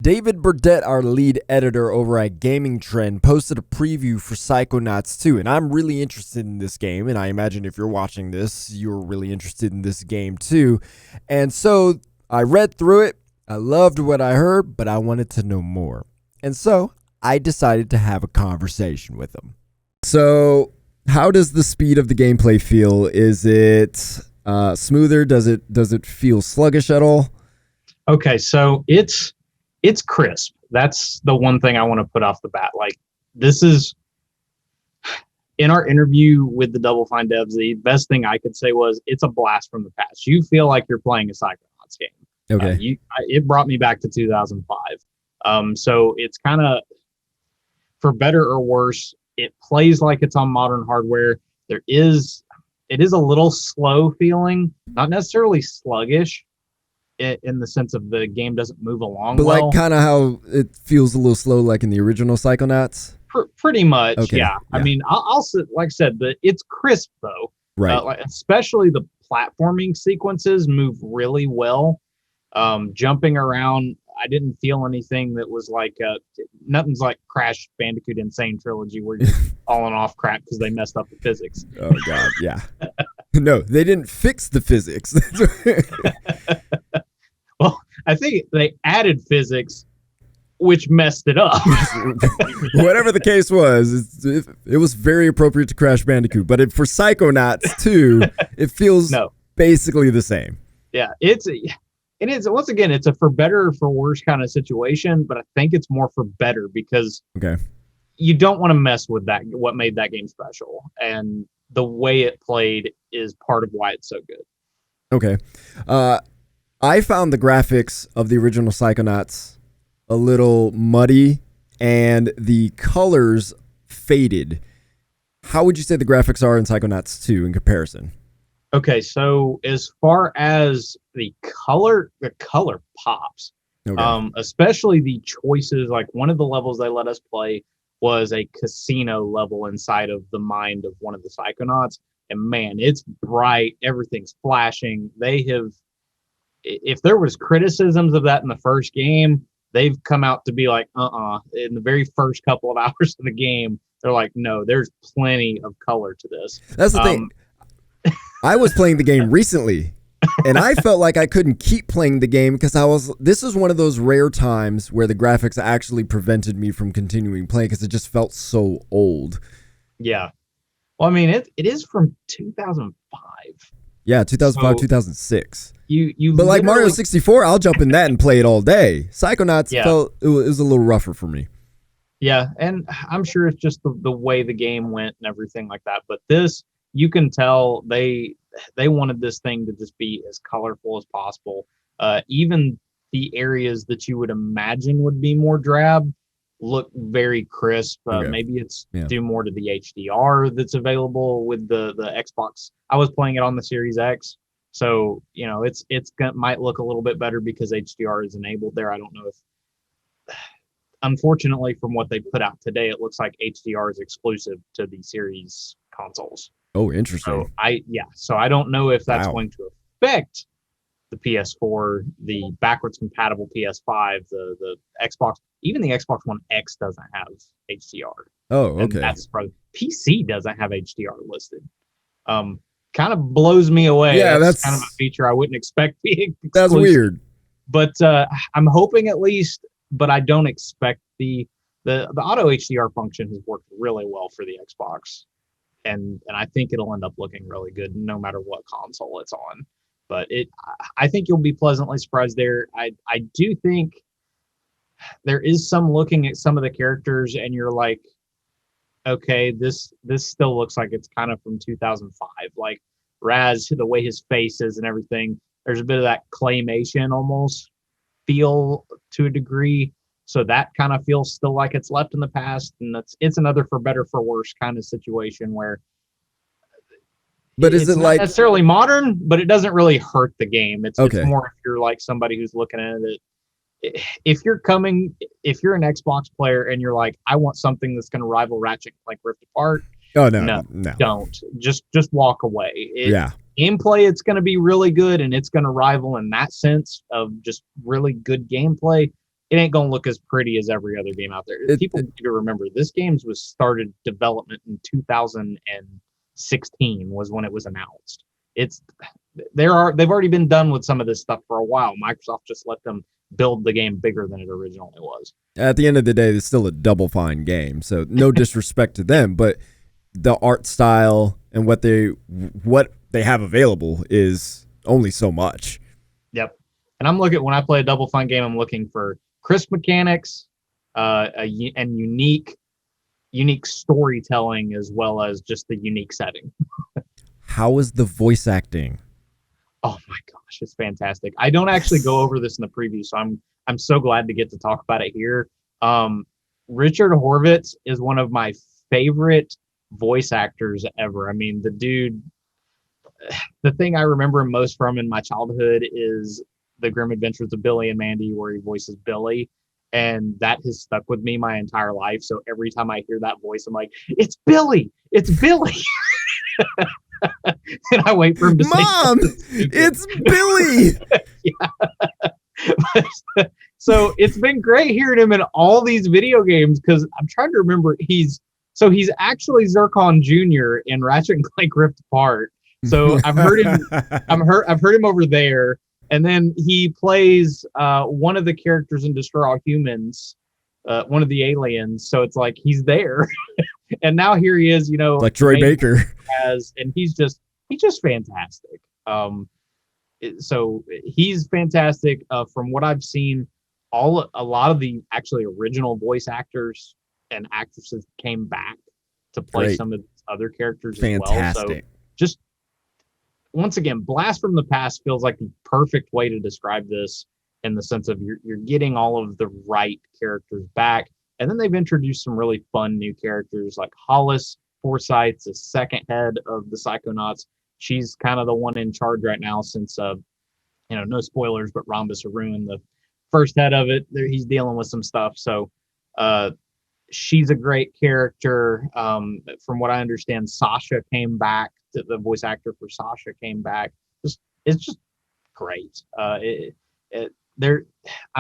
David Burdette, our lead editor over at Gaming Trend, posted a preview for Psychonauts 2, and I'm really interested in this game, and I imagine if you're watching this, you're really interested in this game too. And so I read through it, I loved what I heard, but I wanted to know more. And so I decided to have a conversation with him. So how does the speed of the gameplay feel? Is it smoother? Does it feel sluggish at all? Okay, so it's crisp. That's the one thing I want to put off the bat. Like, this is, in our interview with the Double Fine devs, the best thing I could say was it's a blast from the past. You feel like you're playing a Psychonauts game. Okay. It brought me back to 2005. So it's kind of, for better or worse, it plays like it's on modern hardware. It is a little slow feeling, not necessarily sluggish, in the sense of the game doesn't move along but well. Like kind of how it feels a little slow like in the original Psychonauts? Pretty much, okay. Yeah. I mean, I'll like I said, it's crisp though. Right. Like, especially the platforming sequences move really well. Jumping around, I didn't feel anything that was like, nothing's like Crash Bandicoot Insane Trilogy where you're falling off crap because they messed up the physics. Oh, God, yeah. No, they didn't fix the physics. Well, I think they added physics, which messed it up. Whatever the case was, it was very appropriate to Crash Bandicoot. But for Psychonauts 2, it feels basically the same. Yeah, it is. Once again, it's a for better or for worse kind of situation, but I think it's more for better because you don't want to mess with that. What made that game special, and the way it played is part of why it's so good. Okay. I found the graphics of the original Psychonauts a little muddy and the colors faded. How would you say the graphics are in Psychonauts 2 in comparison? Okay, so as far as the color pops. Okay. Especially the choices, like one of the levels they let us play was a casino level inside of the mind of one of the Psychonauts. And man, it's bright, everything's flashing. They have, if there was criticisms of that in the first game, they've come out to be like, in the very first couple of hours of the game, they're like, no, there's plenty of color to this. That's the thing. I was playing the game recently, and I felt like I couldn't keep playing the game because this is one of those rare times where the graphics actually prevented me from continuing playing because it just felt so old. Yeah. Well, I mean, it is from 2005. Yeah, 2005, 2006. But like Mario 64, I'll jump in that and play it all day. Psychonauts felt it was a little rougher for me. Yeah, and I'm sure it's just the way the game went and everything like that. But this, you can tell they wanted this thing to just be as colorful as possible. Even the areas that you would imagine would be more drab look very crisp. Maybe it's due more to the HDR that's available with the Xbox. I was playing it on the Series X, so might look a little bit better because HDR is enabled there. I don't know if, unfortunately, from what they put out today, it looks like HDR is exclusive to the Series consoles. Oh, interesting. So I don't know if that's going to affect the PS4, the backwards compatible PS5, the Xbox, even the Xbox One X doesn't have HDR. Oh, okay. And that's probably PC doesn't have HDR listed. Kind of blows me away. Yeah, that's kind of a feature I wouldn't expect being exclusive. That's weird. But I'm hoping at least, but I don't expect the auto HDR function has worked really well for the Xbox. And I think it'll end up looking really good no matter what console it's on. But I think you'll be pleasantly surprised there. I do think there is some looking at some of the characters and you're like, okay, this still looks like it's kind of from 2005. Like Raz, the way his face is and everything, there's a bit of that claymation almost feel to a degree. So that kind of feels still like it's left in the past. And it's another for better for worse kind of situation where but is it not like necessarily modern, but it doesn't really hurt the game. It's more if you're like somebody who's looking at it. If you're an Xbox player and you're like, I want something that's going to rival Ratchet and Clank Rift Apart. Oh no, don't just walk away. Yeah. Gameplay, it's going to be really good and it's going to rival in that sense of just really good gameplay. it ain't gonna look as pretty as every other game out there. People need to remember this game was started development in 2016 was when it was announced. They've already been done with some of this stuff for a while. Microsoft just let them build the game bigger than it originally was. At the end of the day, it's still a Double Fine game, so no disrespect to them, but the art style and what they have available is only so much. Yep. And I'm looking, when I play a Double Fine game, I'm looking for crisp mechanics, and unique storytelling, as well as just the unique setting. How is the voice acting? Oh my gosh, it's fantastic. I don't actually go over this in the preview, so I'm so glad to get to talk about it here. Richard Horvitz is one of my favorite voice actors ever. I mean, the dude, the thing I remember most from in my childhood is The Grim Adventures of Billy and Mandy, where he voices Billy. And that has stuck with me my entire life. So every time I hear that voice, I'm like, it's Billy. It's Billy. And I wait for him to Mom, it's Billy. Yeah. So it's been great hearing him in all these video games, because I'm trying to remember. He's actually Zircon Jr. in Ratchet and Clank Rift Apart. So I've heard him. I've heard him over there, and then he plays one of the characters in Destroy All Humans, one of the aliens. So it's like he's there. And now here he is, like Troy Baker, and he's just fantastic. So he's fantastic. From what I've seen, a lot of the actually original voice actors and actresses came back to play some of the other characters as well. So just once again, Blast from the Past feels like the perfect way to describe this, in the sense of you're getting all of the right characters back. And then they've introduced some really fun new characters, like Hollis Forsythe's the second head of the Psychonauts. She's kind of the one in charge right now, since no spoilers, but Rhombus Arun, the first head of it, he's dealing with some stuff. So she's a great character. From what I understand, Sasha came back. The voice actor for Sasha came back. It's just great. I'm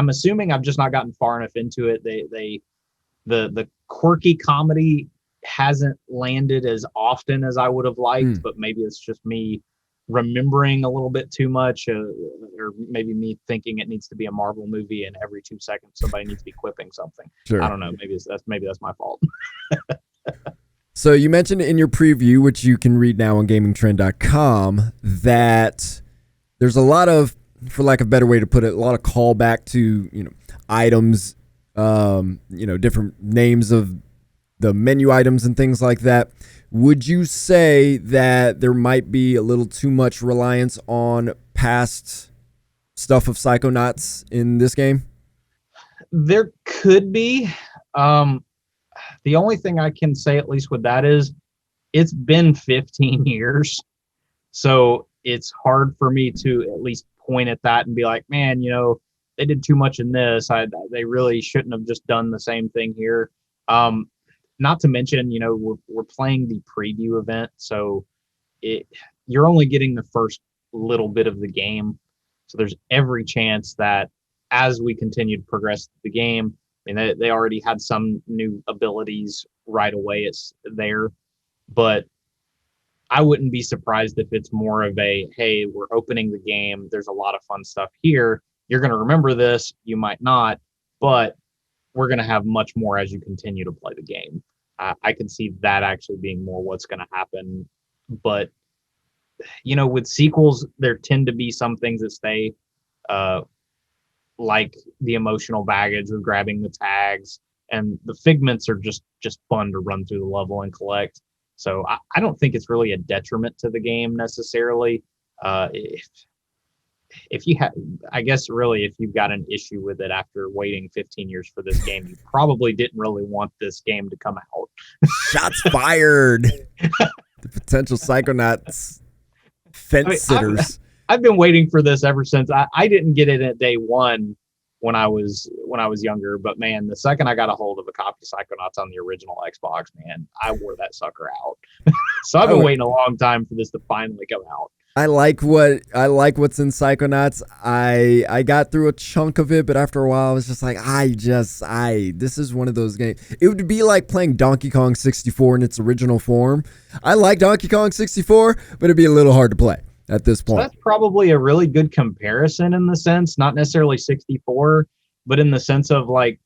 assuming I've just not gotten far enough into it. The quirky comedy hasn't landed as often as I would have liked, but maybe it's just me remembering a little bit too much, or maybe me thinking it needs to be a Marvel movie and every 2 seconds somebody needs to be quipping something. Sure. I don't know. Maybe that's my fault. So you mentioned in your preview, which you can read now on gamingtrend.com, that there's a lot of, for lack of a better way to put it, a lot of callback to, items, different names of the menu items and things like that. Would you say that there might be a little too much reliance on past stuff of Psychonauts in this game? There could be. The only thing I can say, at least with that, is it's been 15 years. So it's hard for me to at least point at that and be like, man, they did too much in this. They really shouldn't have just done the same thing here. Not to mention, we're playing the preview event, so you're only getting the first little bit of the game. So there's every chance that as we continue to progress the game, they already had some new abilities right away. It's there, but I wouldn't be surprised if it's more of a, hey, we're opening the game. There's a lot of fun stuff here. You're going to remember this. You might not, but we're going to have much more as you continue to play the game. I can see that actually being more what's going to happen. But, with sequels, there tend to be some things that stay, like the emotional baggage of grabbing the tags, and the figments are just fun to run through the level and collect. So I don't think it's really a detriment to the game necessarily. If you have, I guess really, if you've got an issue with it after waiting 15 years for this game, you probably didn't really want this game to come out. Shots fired. The potential Psychonauts fence sitters. I've been waiting for this ever since. I didn't get it at day one when I was younger, but man, the second I got a hold of a copy of Psychonauts on the original Xbox, man, I wore that sucker out. So I've been waiting a long time for this to finally come out. I like what's in Psychonauts. I got through a chunk of it, but after a while I was just like, this is one of those games. It would be like playing Donkey Kong 64 in its original form. I like Donkey Kong 64, but it'd be a little hard to play at this So point. that's probably a really good comparison in the sense, not necessarily 64, but in the sense of like,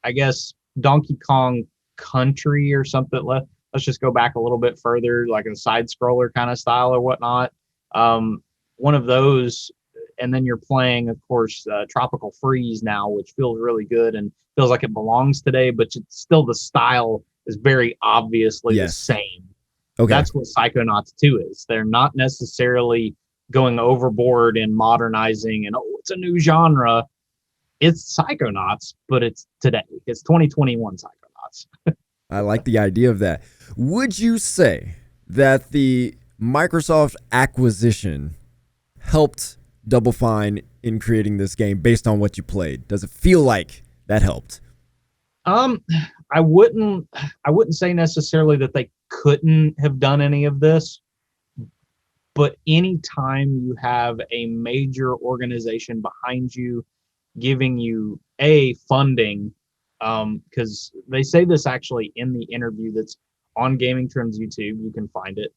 I guess Donkey Kong Country or something. Let's just go back a little bit further, like a side scroller kind of style or whatnot. One of those, and then you're playing, of course, Tropical Freeze now, which feels really good and feels like it belongs today, but it's still the style is very obviously the same. Okay. That's what Psychonauts 2 is. They're not necessarily going overboard and modernizing and, oh, it's a new genre. It's Psychonauts, but it's today. It's 2021 Psychonauts. I like the idea of that. Would you say that the Microsoft acquisition helped Double Fine in creating this game based on what you played? Does it feel like that helped? I wouldn't say necessarily that they couldn't have done any of this, but anytime you have a major organization behind you giving you funding, because they say this actually in the interview that's on Gaming Trend's YouTube, you can find it.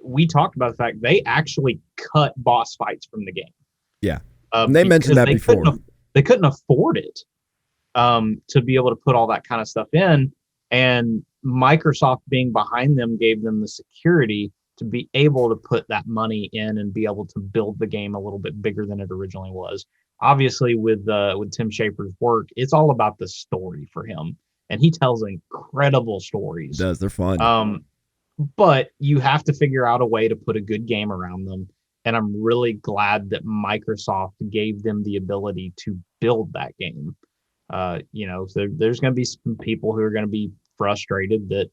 We talked about the fact they actually cut boss fights from the game. Yeah, they mentioned that before. They couldn't afford it to be able to put all that kind of stuff in, and Microsoft being behind them gave them the security to be able to put that money in and be able to build the game a little bit bigger than it originally was. Obviously, with Tim Schafer's work, it's all about the story for him, and he tells incredible stories. He does. They're fun. But you have to figure out a way to put a good game around them, and I'm really glad that Microsoft gave them the ability to build that game. So there's going to be some people who are going to be frustrated that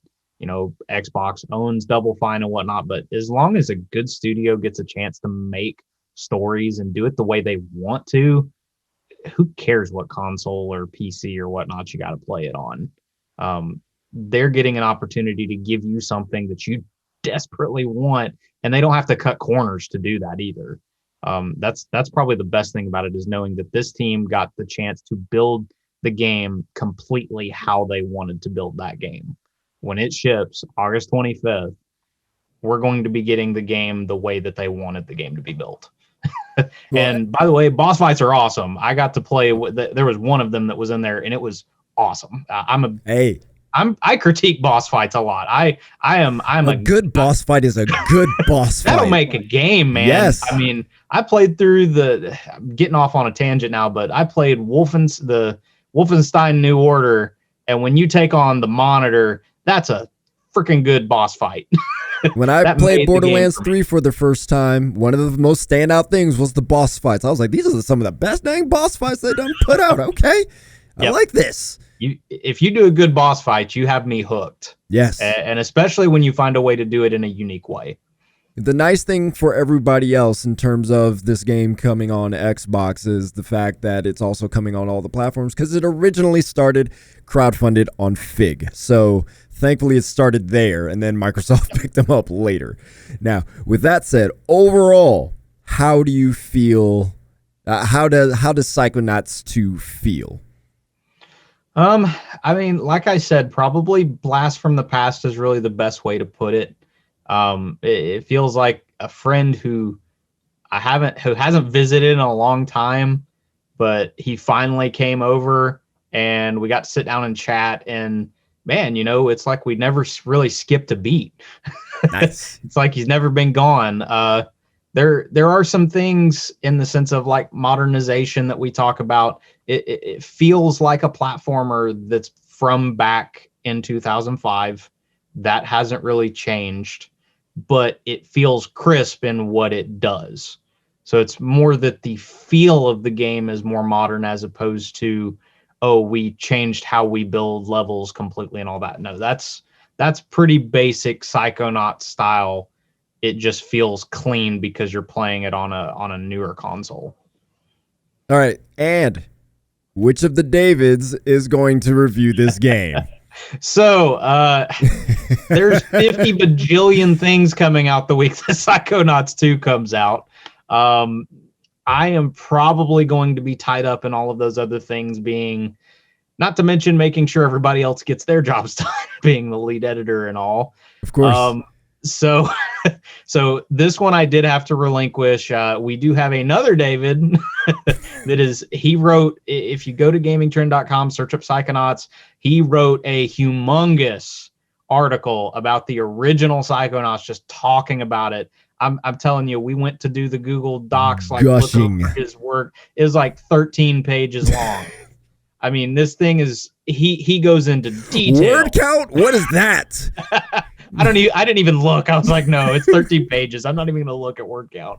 Xbox owns Double Fine and whatnot, but as long as a good studio gets a chance to make stories and do it the way they want to, who cares what console or PC or whatnot you got to play it on? They're getting an opportunity to give you something that you desperately want, and they don't have to cut corners to do that either. That's probably the best thing about it, is knowing that this team got the chance to build the game completely how they wanted to build that game. When it ships August 25th, we're going to be getting the game the way that they wanted the game to be built. And by the way, boss fights are awesome. I got to play there was one of them that was in there, and it was awesome. I critique boss fights a lot. I'm a good boss fight is a good boss fight. That'll make a game, man. Yes. I mean, I played through I'm getting off on a tangent now, but I played the Wolfenstein New Order, and when you take on the Monitor, that's a freaking good boss fight. When I played Borderlands 3 for the first time, one of the most standout things was the boss fights. I was like, these are some of the best dang boss fights they done put out. Okay. I like this. If you do a good boss fight, you have me hooked. Yes. And especially when you find a way to do it in a unique way. The nice thing for everybody else in terms of this game coming on Xbox is the fact that it's also coming on all the platforms, because it originally started crowdfunded on Fig. So thankfully it started there, and then Microsoft picked them up later. Now, with that said, overall, how do you feel? How does Psychonauts 2 feel? I mean, like I said, probably blast from the past is really the best way to put it. It feels like a friend who hasn't visited in a long time, but he finally came over and we got to sit down and chat, and man, it's like we never really skipped a beat. Nice. It's like he's never been gone. There are some things in the sense of like modernization that we talk about. It feels like a platformer that's from back in 2005. That hasn't really changed, but it feels crisp in what it does. So it's more that the feel of the game is more modern, as opposed to, oh, we changed how we build levels completely and all that. No, that's pretty basic Psychonauts style. It just feels clean because you're playing it on a newer console. All right, and which of the Davids is going to review this game? So, there's 50 bajillion things coming out the week that Psychonauts 2 comes out. I am probably going to be tied up in all of those other things, being, not to mention making sure everybody else gets their jobs done, being the lead editor and all. Of course. So so this one I did have to relinquish. We do have another David he wrote, if you go to gamingtrend.com, search up Psychonauts, he wrote a humongous article about the original Psychonauts, just talking about it. I'm telling you, we went to do the Google Docs, like Gushing. look over his work. It was like 13 pages long. I mean, this thing is, he goes into detail. Word count? What is that? I didn't even look. I was like, no, it's 13 pages. I'm not even gonna look at word count.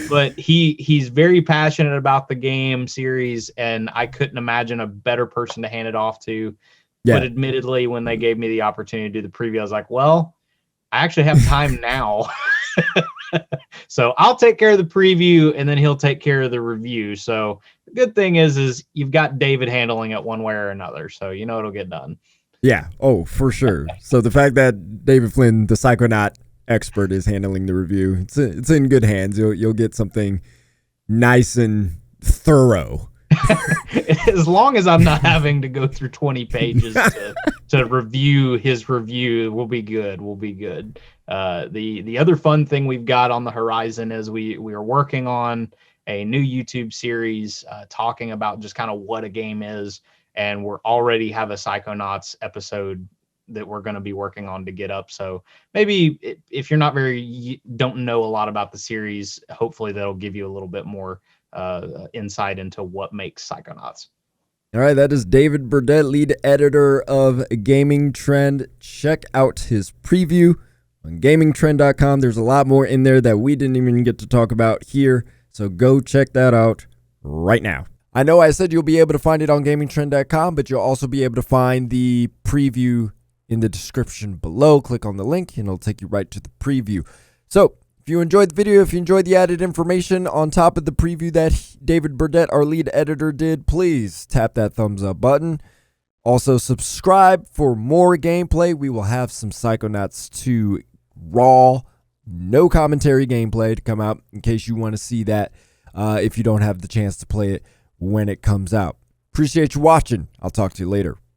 But he's very passionate about the game series, and I couldn't imagine a better person to hand it off to. Yeah. But admittedly, when they gave me the opportunity to do the preview, I was like, well, I actually have time now. So I'll take care of the preview, and then he'll take care of the review. So the good thing is you've got David handling it one way or another, so you know it'll get done. Yeah. Oh, for sure. So the fact that David Flynn, the Psychonaut expert, is handling the review, it's in good hands. You'll get something nice and thorough. As long as I'm not having to go through 20 pages to review his review, we'll be good. We'll be good. The other fun thing we've got on the horizon is we are working on a new YouTube series talking about just kind of what a game is. And we're already have a Psychonauts episode that we're going to be working on to get up. So maybe if you're don't know a lot about the series, hopefully that'll give you a little bit more insight into what makes Psychonauts. All right, that is David Burdette, lead editor of Gaming Trend. Check out his preview on gamingtrend.com. There's a lot more in there that we didn't even get to talk about here. So go check that out right now. I know I said you'll be able to find it on gamingtrend.com, but you'll also be able to find the preview in the description below. Click on the link and it'll take you right to the preview. So if you enjoyed the video, if you enjoyed the added information on top of the preview that David Burdette, our lead editor, did, please tap that thumbs up button. Also subscribe for more gameplay. We will have some Psychonauts 2 raw, no commentary gameplay to come out in case you want to see that if you don't have the chance to play it when it comes out. Appreciate you watching. I'll talk to you later.